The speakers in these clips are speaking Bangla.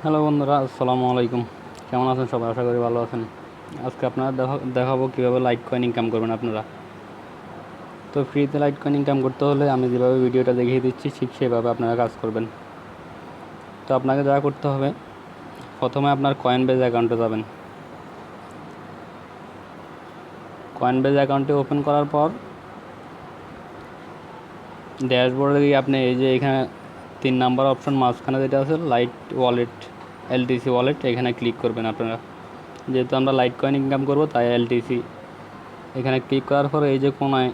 হ্যালো বন্ধুরা, আসসালামু আলাইকুম। কেমন আছেন সবাই? আশা করি ভালো আছেন। আজকে আপনারা দেখাবো কীভাবে লাইট কয়েন ইনকাম করবেন আপনারা। তো ফ্রিতে লাইট কয়েন ইনকাম করতে হলে আমি যেভাবে ভিডিওটা দেখিয়ে দিচ্ছি ঠিক সেভাবে আপনারা কাজ করবেন। তো আপনাকে যা করতে হবে, প্রথমে আপনার কয়েনবেজ অ্যাকাউন্টে যাবেন। কয়েনবেজ অ্যাকাউন্টে ওপেন করার পর ড্যাশবোর্ডে গিয়ে আপনি এই যে এখানে 3 নাম্বার অপশন মাঝখানে যেটা আছে লাইট ওয়ালেট, এলটিসি ওয়ালেট, এখানে ক্লিক করবেন আপনারা। যেহেতু আমরা লাইট কয়েন ইনকাম করবো তাই এলটিসি এখানে ক্লিক করার পর এই যে কোনায়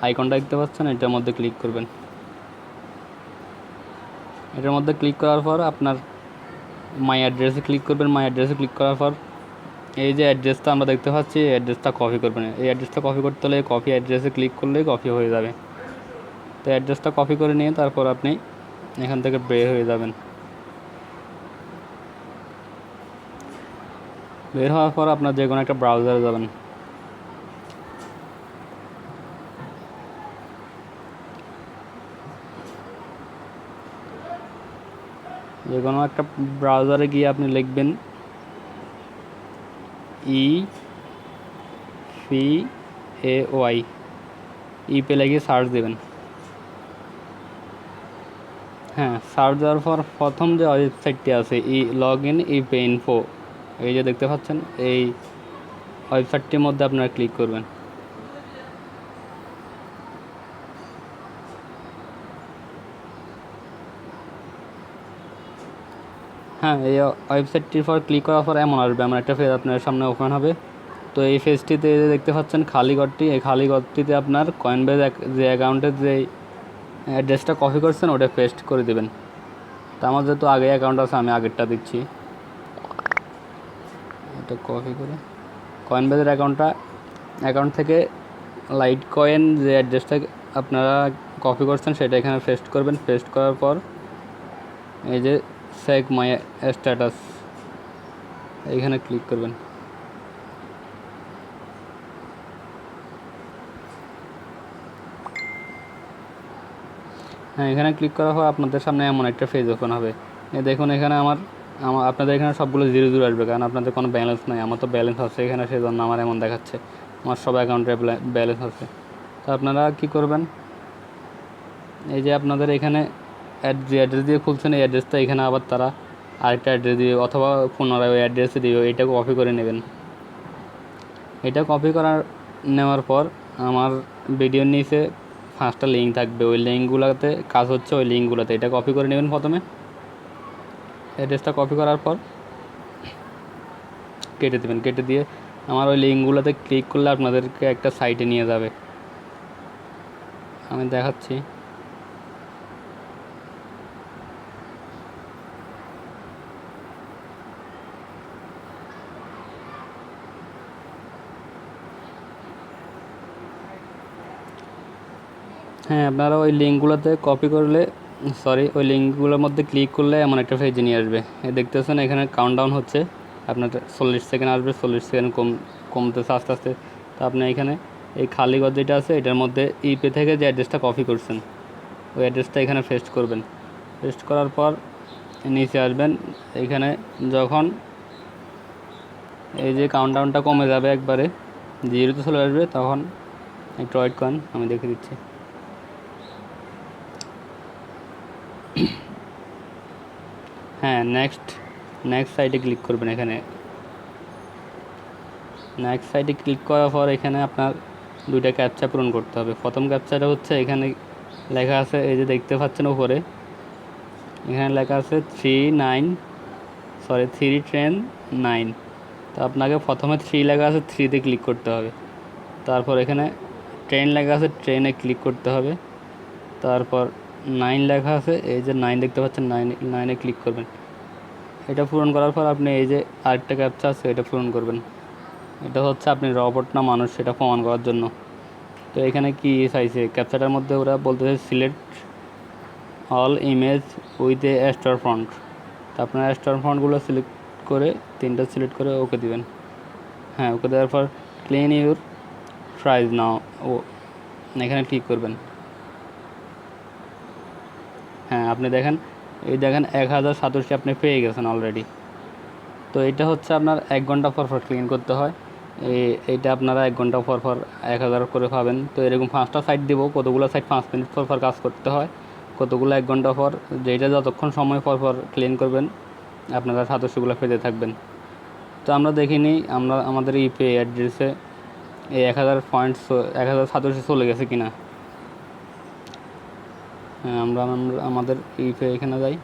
আইকনটা দেখতে পাচ্ছেন, এটার মধ্যে ক্লিক করবেন। এটার মধ্যে ক্লিক করার পর আপনার মাই অ্যাড্রেসে ক্লিক করবেন। মাই অ্যাড্রেসে ক্লিক করার পর এই যে অ্যাড্রেসটা আমরা দেখতে পাচ্ছি, এই অ্যাড্রেসটা কপি করবেন। এই অ্যাড্রেসটা কপি করতে হলে কপি অ্যাড্রেসে ক্লিক করলেই কপি হয়ে যাবে। তো অ্যাড্রেসটা কপি করে নিয়ে তারপর আপনি এখান থেকে বের হয়ে যাবেন। বের হওয়ার পর আপনার যে কোনো একটা ব্রাউজারে যাবেন। যে কোনো একটা ব্রাউজারে গিয়ে আপনি লিখবেন EPAY, ইপে লিখে সার্চ দেবেন। হ্যাঁ, সার্চ দেওয়ার পর প্রথম যে ওয়েবসাইটটি আছে লগ ইন ইপে ইনফো, এই যে দেখতে পাচ্ছেন, এই ওয়েবসাইটটির মধ্যে আপনারা ক্লিক করবেন। হ্যাঁ, এই ওয়েবসাইটটির পর ক্লিক করার পর এমন আসবে, এমন একটা পেজ আপনার সামনে ওপেন হবে। তো এই পেজটিতে দেখতে পাচ্ছেন খালি ঘরটি, এই খালি ঘরটিতে আপনার কয়েনবেজ যে অ্যাকাউন্টের যে অ্যাড্রেসটা কপি করছেন ওটা পেস্ট করে দেবেন। তো আমার যেহেতু আগে অ্যাকাউন্ট আছে আমি আগেরটা দিচ্ছি। এটা কপি করে কয়েনবেজের অ্যাকাউন্ট থেকে লাইট কয়েন যে অ্যাড্রেসটা আপনারা কপি করছেন সেটা এখানে পেস্ট করবেন। পেস্ট করার পর এই যে চেক মাই স্ট্যাটাস, এইখানে ক্লিক করবেন। হ্যাঁ, এখানে ক্লিক করার পর আপনাদের সামনে এমন একটা পেজ ওপেন হবে। দেখুন এখানে আমার আপনাদের এখানে সবগুলো 0 আসবে, কারণ আপনাদের কোনো ব্যালেন্স নাই। আমার তো ব্যালেন্স আছে এখানে, সেই জন্য আমার এমন দেখাচ্ছে। আমার সব অ্যাকাউন্টে ব্যালেন্স আছে। তো আপনারা কী করবেন, এই যে আপনাদের এখানে যে অ্যাড্রেস দিয়ে খুলছেন এই অ্যাড্রেসটা এখানে আবার তারা আরেকটা অ্যাড্রেস দিবে, অথবা পুনরায় ওই অ্যাড্রেসে দিবে। এটা কপি করে নেবেন। এটা কপি করার নেওয়ার পর আমার ভিডিওর নিচে 5টা লিঙ্ক থাকবে, ওই লিঙ্কগুলোতে কাজ হচ্ছে, ওই লিঙ্কগুলোতে এটা কপি করে নেবেন। প্রথমে অ্যাড্রেসটা কপি করার পর কেটে দেবেন। কেটে দিয়ে আমার ওই লিঙ্কগুলোতে ক্লিক করলে আপনাদেরকে একটা সাইটে নিয়ে যাবে। আমি দেখাচ্ছি। হ্যাঁ, আপনারা ওই লিঙ্কগুলোতে কপি করলে ওই লিঙ্কগুলোর মধ্যে ক্লিক করলে এমন একটা পেজে নিয়ে আসবে। দেখতেছেন এখানে কাউন্টডাউন হচ্ছে, আপনার 40 সেকেন্ড আসবে। 40 সেকেন্ড কমতেছে আস্তে আস্তে। তো আপনি এখানে এই খালি ঘর যেটা আছে এটার মধ্যে ইপে থেকে যে অ্যাড্রেসটা কপি করছেন ওই অ্যাড্রেসটা এখানে পেস্ট করবেন। পেস্ট করার পর নিচে আসবেন। এখানে যখন এই যে কাউন্টডাউনটা কমে যাবে, একবারে 0-তে চলে আসবে, তখন একটু ওয়েট করেন, আমি দেখে দিচ্ছি। হ্যাঁ, নেক্সট সাইটে ক্লিক করবেন। এখানে নেক্সট সাইটে ক্লিক করার পর এখানে আপনার 2টা ক্যাপচা পূরণ করতে হবে। প্রথম ক্যাপচাটা হচ্ছে এখানে লেখা আছে, এই যে দেখতে পাচ্ছেন উপরে, এখানে লেখা আছে 3 ট্রেন 9। তো আপনাকে প্রথমে 3 লেখা আছে, 3তে ক্লিক করতে হবে। তারপর এখানে ট্রেন লেখা আছে, ট্রেনে ক্লিক করতে হবে। তারপর 9 লেখা আছে, এই যে 9 দেখতে পাচ্ছেন, 9-এ ক্লিক করবেন। এটা পূরণ করার পর আপনি এই যে আরেকটা ক্যাপচা আছে এটা পূরণ করবেন। এটা হচ্ছে আপনি রবট না মানুষ সেটা প্রমাণ করার জন্য। তো এখানে কি চাইছে ক্যাপচাটার মধ্যে, ওরা বলতেছে select all image with a star font. তো আপনার স্টার ফন্টগুলো সিলেক্ট করে 3টা সিলেক্ট করে ওকে দিবেন। হ্যাঁ, ওকে দেওয়ার পর ক্লিন ইউর প্রাইস নাও, এখানে ক্লিক করবেন। হ্যাঁ, আপনি দেখেন এই দেখেন 1087 আপনি পেয়ে গেছেন অলরেডি। তো এটা হচ্ছে আপনার 1 ঘন্টা পর পর ক্লিন করতে হয়। এইটা আপনারা 1 ঘন্টা পর পর 1000 করে পাবেন। তো এরকম 5টা সাইট দেবো, কতগুলো সাইট 5 মিনিট পর পর কাজ করতে হয়, কতগুলো 1 ঘন্টা পর, যেটা যতক্ষণ সময় পর পর ক্লিন করবেন আপনারা 700গুলো পেতে থাকবেন। তো আমরা দেখিনি আমরা আমাদের ইউপিআই অ্যাড্রেসে এই 1000 পয়েন্টস 1087 চলে গেছে কিনা। হ্যাঁ, আমরা আমাদের ইউপিআই এখানে যাই,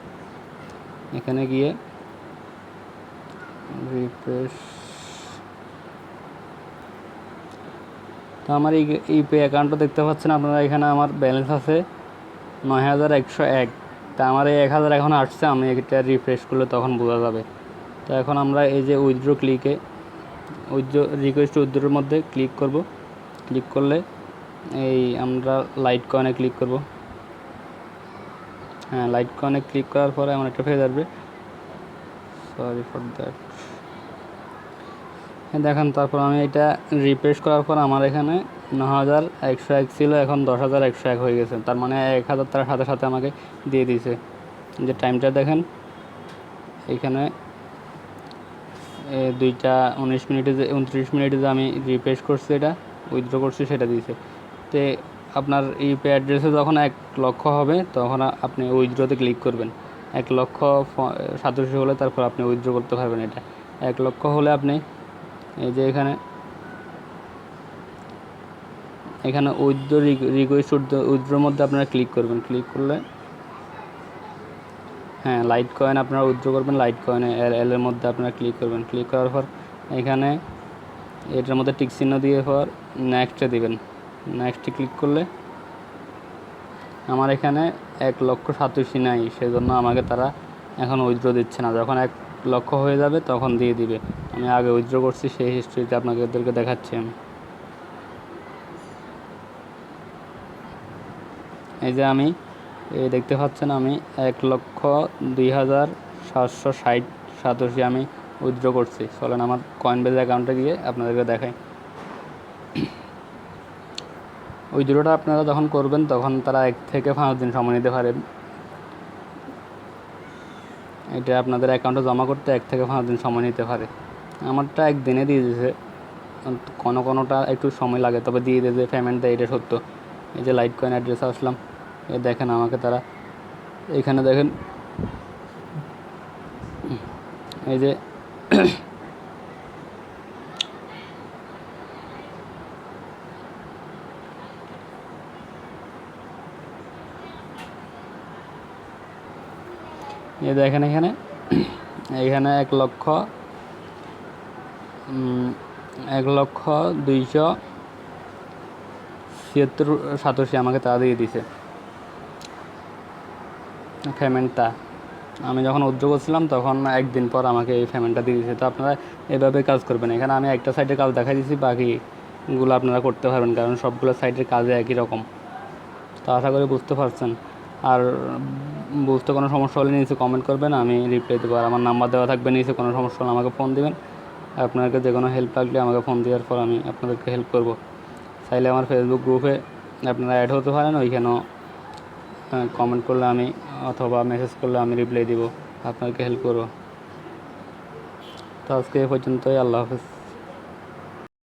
এখানে গিয়ে রিফ্রেশ। তো আমার ইউপিআই অ্যাকাউন্টটা দেখতে পাচ্ছেন আপনারা, এখানে আমার ব্যালেন্স আছে 9101। তা আমার এই 1000 এখন আসছে, আমি এটা রিফ্রেশ করলে তখন বোঝা যাবে। তো এখন আমরা এই যে উইথড্র ক্লিকে রিকোয়েস্ট উইথড্রোর মধ্যে ক্লিক করব। ক্লিক করলে এই আমরা লাইট কয়েনে ক্লিক করব। হ্যাঁ, লাইট কয়েনে ক্লিক করার পরে আমার একটা পেয়ে যাবে, সরি ফর দ্যাট। দেখেন তারপর আমি এটা রিফ্রেশ করার পর আমার এখানে 9101 ছিল, এখন 10101 হয়ে গেছে। তার মানে 1000 তার সাথে সাথে আমাকে দিয়ে দিয়েছে। যে টাইমটা দেখেন এখানে 2:19 যে 29 যে আমি রিফ্রেশ করছি, এটা উইথড্র করছি, সেটা দিয়েছে। তো আপনার ইউপিআই অ্যাড্রেসে যখন 1 লক্ষ হবে তখন আপনি উইথড্রতে ক্লিক করবেন। 1,87,000 হলে তারপর আপনি উইথড্র করতে পারবেন। এটা 1 লক্ষ হলে আপনি এই যে এখানে উইথড্র রিকোয়েস্ট উইথড্রোর মধ্যে আপনারা ক্লিক করবেন। ক্লিক করলে হ্যাঁ, লাইট কয়েন আপনারা উইথড্র করবেন। লাইট কয়েনে এর মধ্যে আপনারা ক্লিক করবেন। ক্লিক করার পর এখানে এটার মধ্যে টিক চিহ্ন দিয়ে পর নেক্সটে দিবেন। নেক্সটে ক্লিক করলে আমার এখানে 1,87,000 নাই, সেজন্য আমাকে তারা এখন উইথড্র দিচ্ছে না। যখন 1 লক্ষ হয়ে যাবে তখন দিয়ে দিবে। আমি আগে উইথড্র করছি, সেই হিস্ট্রিতে আপনাদেরকে দেখাচ্ছি আমি। এই যে আমি দেখতে পাচ্ছেন আমি 1,02,760 আমি উইথড্র করছি। চলেন আমার কয়েনবেজ অ্যাকাউন্টে গিয়ে আপনাদেরকে দেখাই। উইথড্রটা আপনারা যখন করবেন তখন তারা 1 থেকে 5 দিন সময় নিতে পারে। এটা আপনাদের অ্যাকাউন্টে জমা করতে 1 থেকে 5 দিন সময় নিতে পারে। আমারটা 1 দিনে দিয়ে দিয়েছে, কোনোটা একটু সময় লাগে, তবে দিয়ে দিয়েছে, পেমেন্ট দেয়, এটা সত্য। এই যে লাইট কয়েন অ্যাড্রেসে আসলাম, এই দেখেন আমাকে তারা এখানে দেখেন এই যে দেখেন এখানে 1,02,787 আমাকে তা দিয়ে দিছে পেমেন্টটা। আমি যখন উইথড্র করছিলাম তখন 1 দিন পর আমাকে এই পেমেন্টটা দিয়ে দিয়েছে। তো আপনারা এভাবে কাজ করবেন। এখানে আমি একটা সাইডের কাজ দেখাই দিয়েছি, বাকিগুলো আপনারা করতে পারবেন, কারণ সবগুলো সাইডের কাজে একই রকম। তো আশা করি বুঝতে পারছেন। আর বুঝতে কোনো সমস্যা হলে নিচে কমেন্ট করবেন, আমি রিপ্লাই দেবো। আর আমার নাম্বার দেওয়া থাকবে নিচে, কোনো সমস্যা হলে আমাকে ফোন দিবেন। আপনাকে যে কোনো হেল্প লাগলে আমাকে ফোন দেওয়ার পর আমি আপনাদেরকে হেল্প করব। চাইলে আমার ফেসবুক গ্রুপে আপনারা অ্যাড হতে পারেন, ওইখানেও কমেন্ট করলে আমি অথবা মেসেজ করলে আমি রিপ্লাই দিব, আপনাকে হেল্প করব। তো আজকে এই পর্যন্তই, আল্লাহ হাফেজ।